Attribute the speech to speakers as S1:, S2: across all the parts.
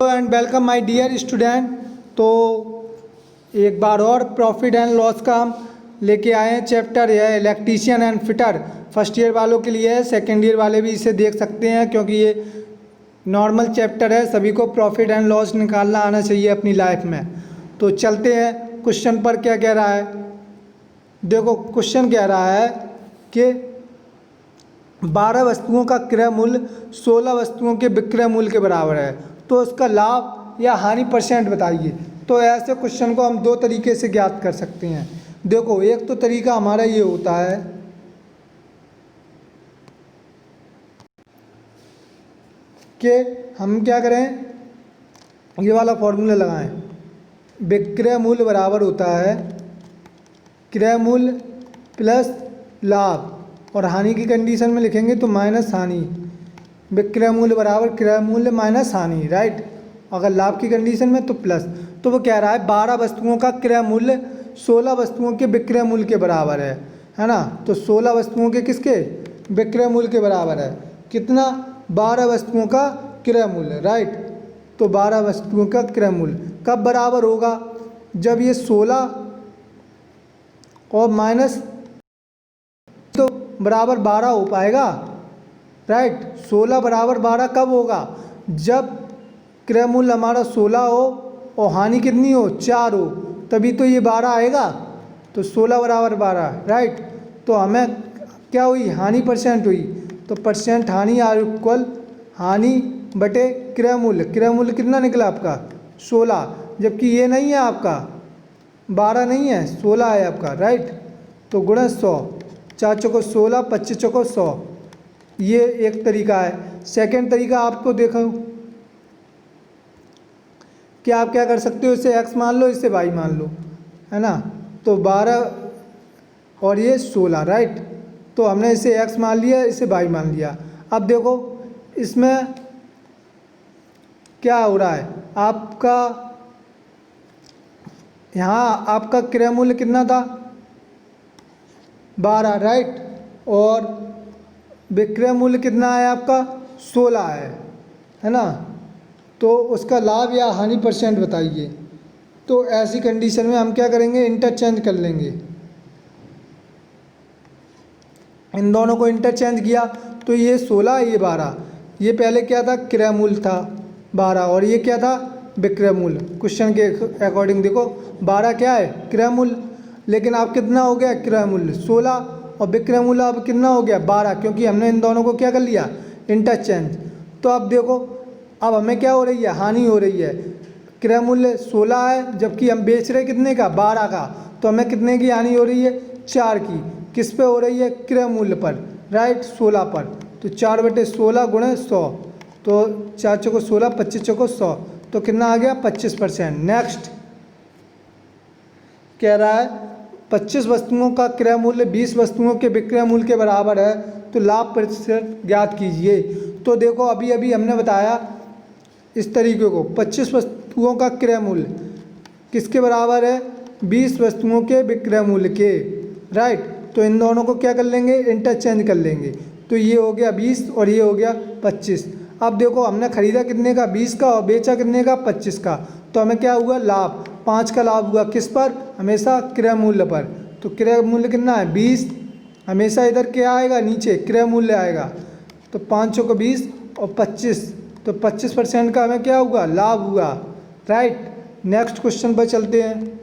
S1: And welcome my dear student. तो एक बार और प्रॉफिट एंड लॉस का हम लेके आए हैं चैप्टर। यह electrician and fitter first year वालों के लिए है, सेकेंड ईयर वाले भी इसे देख सकते हैं क्योंकि ये नॉर्मल चैप्टर है। सभी को प्रॉफिट एंड लॉस निकालना आना चाहिए अपनी लाइफ में। तो चलते हैं क्वेश्चन पर। क्या कह रहा है, देखो क्वेश्चन कह रहा है कि 12 वस्तुओं का क्रय मूल्य 16 वस्तुओं के विक्रय मूल्य के बराबर है, तो उसका लाभ या हानि परसेंट बताइए। तो ऐसे क्वेश्चन को हम दो तरीके से ज्ञात कर सकते हैं। देखो, एक तो तरीका हमारा ये होता है कि हम क्या करें, ये वाला फॉर्मूला लगाएं। विक्रय मूल्य बराबर होता है क्रय मूल्य प्लस लाभ, और हानि की कंडीशन में लिखेंगे तो माइनस हानि। विक्रय मूल्य बराबर क्रय मूल्य माइनस हानि, राइट। अगर लाभ की कंडीशन में तो प्लस। तो वो कह रहा है 12 वस्तुओं का क्रय मूल्य 16 वस्तुओं के विक्रय मूल्य के बराबर है ना। तो 16 वस्तुओं के किसके विक्रय मूल्य के बराबर है, कितना, 12 वस्तुओं का क्रय मूल्य, राइट। तो 12 वस्तुओं का क्रय मूल्य कब बराबर होगा, जब ये 16 और माइनस तो बराबर 12 हो पाएगा, राइट। 16 बराबर 12 कब होगा, जब क्रय मूल्य हमारा 16 हो और हानि कितनी हो, 4 हो, तभी तो ये 12 आएगा। तो 16 बराबर 12, राइट। तो हमें क्या हुई, हानि परसेंट हुई। तो परसेंट हानि आर इक्वल हानि बटे क्रय मूल्य। क्रय मूल्य कितना निकला आपका 16, जबकि ये नहीं है आपका 12 नहीं है, 16 है आपका, राइट। तो गुणा 100, 4 चौको 16, 25 चौको 100। ये एक तरीका है। सेकंड तरीका आपको देखो कि आप क्या कर सकते हो, इसे x मान लो, इसे y मान लो, है ना। तो 12 और ये 16, राइट। तो हमने इसे x मान लिया, इसे y मान लिया। अब देखो इसमें क्या हो रहा है, आपका यहाँ आपका क्रय मूल्य कितना था 12, राइट, और विक्रय मूल्य कितना है आपका 16 है ना। तो उसका लाभ या हानि परसेंट बताइए। तो ऐसी कंडीशन में हम क्या करेंगे, इंटरचेंज कर लेंगे। इन दोनों को इंटरचेंज किया तो ये 16, ये 12। ये पहले क्या था, क्रय मूल्य था 12, और ये क्या था, विक्रय मूल्य। क्वेश्चन के अकॉर्डिंग देखो 12 क्या है, क्रय मूल्य, लेकिन अब कितना हो गया क्रय मूल्य 16, और विक्रय मूल्य अब कितना हो गया 12, क्योंकि हमने इन दोनों को क्या कर लिया, इंटरचेंज। तो अब देखो, अब हमें क्या हो रही है, हानि हो रही है। क्रय मूल्य 16 है, जबकि हम बेच रहे कितने का, 12 का। तो हमें कितने की हानि हो रही है, 4 की। किस पे हो रही है, क्रय मूल्य पर, राइट, 16 पर। तो 4/16 गुणे 100, तो 4 चौको 16, 25 चौको 100, तो कितना आ गया 25%। नेक्स्ट कह रहा है 25 वस्तुओं का क्रय मूल्य 20 वस्तुओं के विक्रय मूल्य के बराबर है, तो लाभ प्रतिशत ज्ञात कीजिए। तो देखो अभी अभी हमने बताया इस तरीके को, 25 वस्तुओं का क्रय मूल्य किसके बराबर है, 20 वस्तुओं के विक्रय मूल्य के, राइट। तो इन दोनों को क्या कर लेंगे, इंटरचेंज कर लेंगे। तो ये हो गया 20 और ये हो गया 25। अब देखो हमने खरीदा कितने का, 20 का, और बेचा कितने का, 25 का। तो हमें क्या हुआ, लाभ 5 का लाभ हुआ। किस पर, हमेशा क्रय मूल्य पर। तो क्रय मूल्य कितना है 20, हमेशा इधर क्या आएगा, नीचे क्रय मूल्य आएगा। तो 5 को 20 और 25, तो 25% का हमें क्या हुआ, लाभ हुआ, राइट। नेक्स्ट क्वेश्चन पर चलते हैं।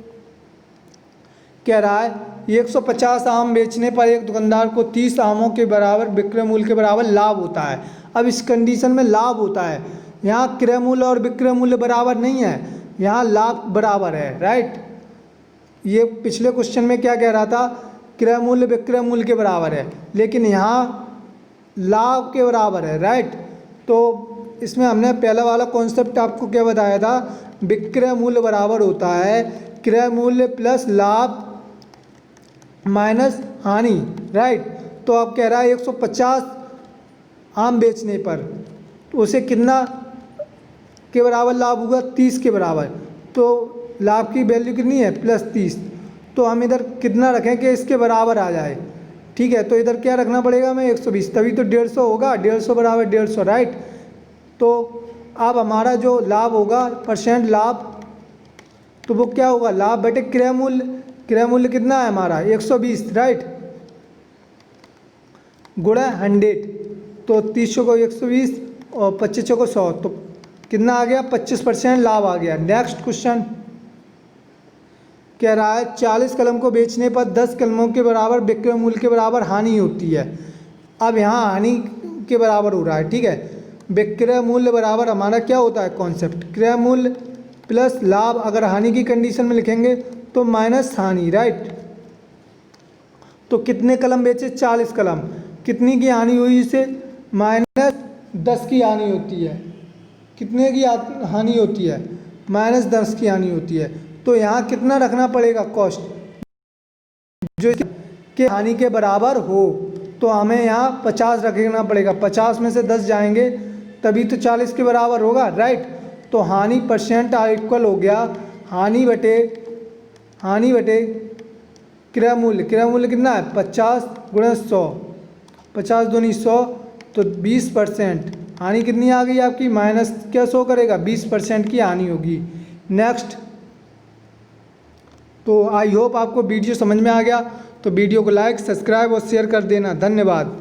S1: कह रहा है 150 आम बेचने पर एक दुकानदार को 30 आमों के बराबर विक्रय मूल्य के बराबर लाभ होता है। अब इस कंडीशन में लाभ होता है, यहाँ क्रय मूल्य और विक्रय मूल्य बराबर नहीं है, यहाँ लाभ बराबर है, राइट। ये पिछले क्वेश्चन में क्या कह रहा था, क्रय मूल्य विक्रय मूल्य के बराबर है, लेकिन यहाँ लाभ के बराबर है, राइट। तो इसमें हमने पहला वाला कॉन्सेप्ट आपको क्या बताया था, विक्रय मूल्य बराबर होता है क्रय मूल्य प्लस लाभ माइनस हानि, राइट। तो अब कह रहा है 150 आम बेचने पर तो उसे कितना के बराबर लाभ होगा, 30 के बराबर। तो लाभ की वैल्यू कितनी है, +30। तो हम इधर कितना रखें कि इसके बराबर आ जाए, ठीक है। तो इधर क्या रखना पड़ेगा हमें, 120, तभी तो 150 होगा, 150 बराबर 150, राइट। तो अब हमारा जो लाभ होगा परसेंट लाभ, तो वो क्या होगा, लाभ बटे क्रय मूल्य। क्रय मूल्य कितना है हमारा 120, राइट, गुणा 100, तो 30 को 120 और 25 को 100, तो कितना आ गया 25% लाभ आ गया। नेक्स्ट क्वेश्चन कह रहा है 40 कलम को बेचने पर 10 कलमों के बराबर विक्रय मूल्य के बराबर हानि होती है। अब यहाँ हानि के बराबर हो रहा है, ठीक है। विक्रय मूल्य बराबर हमारा क्या होता है कॉन्सेप्ट, क्रय मूल्य प्लस लाभ, अगर हानि की कंडीशन में लिखेंगे तो माइनस हानि, राइट। तो कितने कलम बेचे, 40 कलम, कितनी की हानि हुई इसे, -10 की हानि होती है। कितने की हानि होती है, -10 की हानि होती है। तो यहाँ कितना रखना पड़ेगा कॉस्ट, जो कि हानि के बराबर हो, तो हमें यहाँ 50 रखना पड़ेगा। 50 में से 10 जाएंगे तभी तो 40 के बराबर होगा, राइट। तो हानि परसेंट इक्वल हो गया हानि बटे क्रय मूल्य। क्रय मूल्य कितना है 50 गुणा 100, 50 दूनी 100, तो 20%। हानि कितनी आ गई आपकी, माइनस क्या शो करेगा, 20% की हानि होगी। नेक्स्ट, तो आई होप आपको वीडियो समझ में आ गया, तो वीडियो को लाइक, सब्सक्राइब और शेयर कर देना। धन्यवाद।